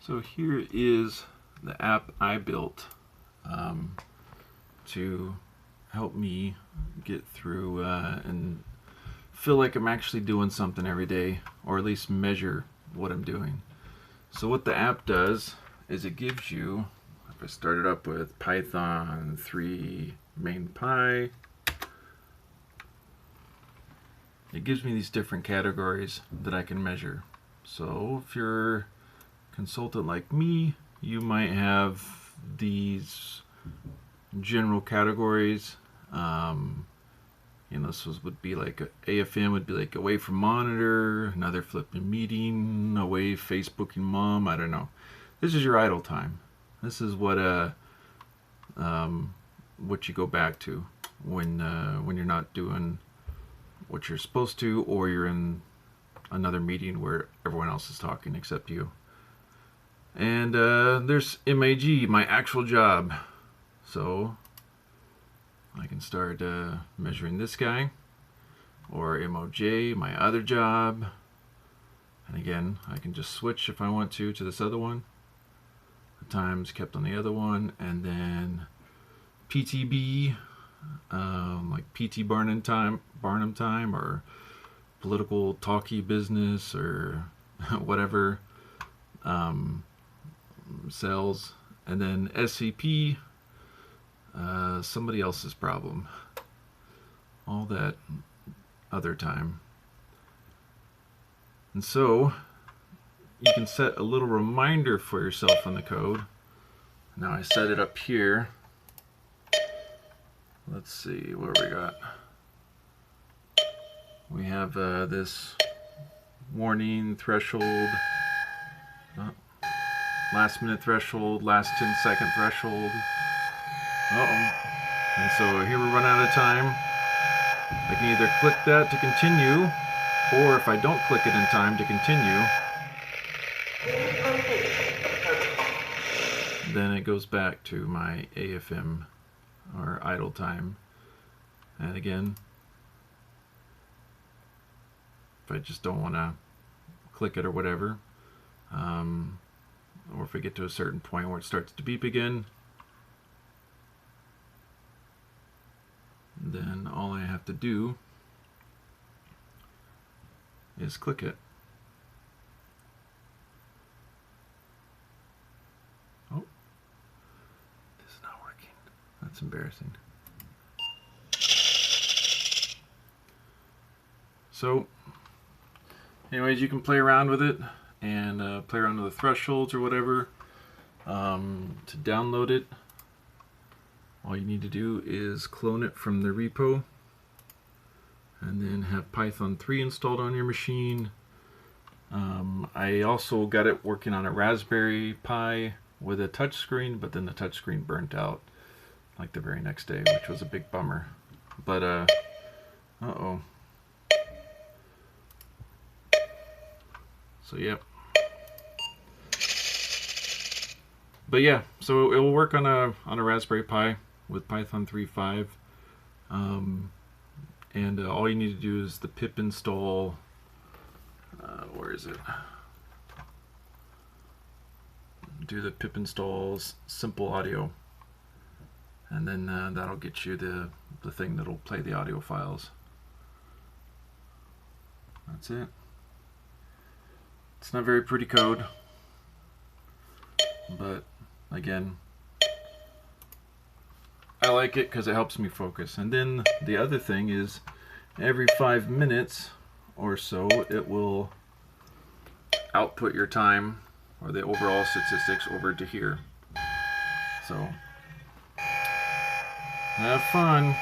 So here is the app I built to help me get through and feel like I'm actually doing something every day, or at least measure what I'm doing. So what the app does is it gives you, if I start it up with Python 3 main py, it gives me these different categories that I can measure. So if you're a consultant like me, you might have these general categories. This would be like AFM would be like away from monitor, another flipping meeting, away Facebooking mom. I don't know. This is your idle time. This is what you go back to when you're not doing what you're supposed to, or you're in another meeting where everyone else is talking except you. And there's MAG, my actual job. So I can start measuring this guy, or MOJ, my other job. And again, I can just switch if I want to this other one. The times kept on the other one, and then PTB, like PT Barnum time, or political talkie business, or whatever, sales, and then SCP, somebody else's problem, all that other time. And so you can set a little reminder for yourself in the code. Now I set it up here. Let's see what we got. We have this warning threshold, last minute threshold, last 10-second threshold. And so here we run out of time. I can either click that to continue, or if I don't click it in time to continue, then it goes back to my AFM, or idle time. And again, if I just don't want to click it or whatever, or if I get to a certain point where it starts to beep again, then all I have to do is click it. Oh, this is not working. That's embarrassing. So, anyways, you can play around with it and play around with the thresholds or whatever. To download it, all you need to do is clone it from the repo, and then have Python 3 installed on your machine. I also got it working on a Raspberry Pi with a touchscreen, but then the touchscreen burnt out like the very next day, which was a big bummer. But uh-oh. So yep. But yeah, so it will work on a Raspberry Pi with Python 3.5, and all you need to do is the pip install. Where is it? Do the pip installs simple audio, and then that'll get you the thing that'll play the audio files. That's it. It's not very pretty code, but again, I like it because it helps me focus. And then the other thing is, every 5 minutes or so, it will output your time, or the overall statistics, over to here. So have fun.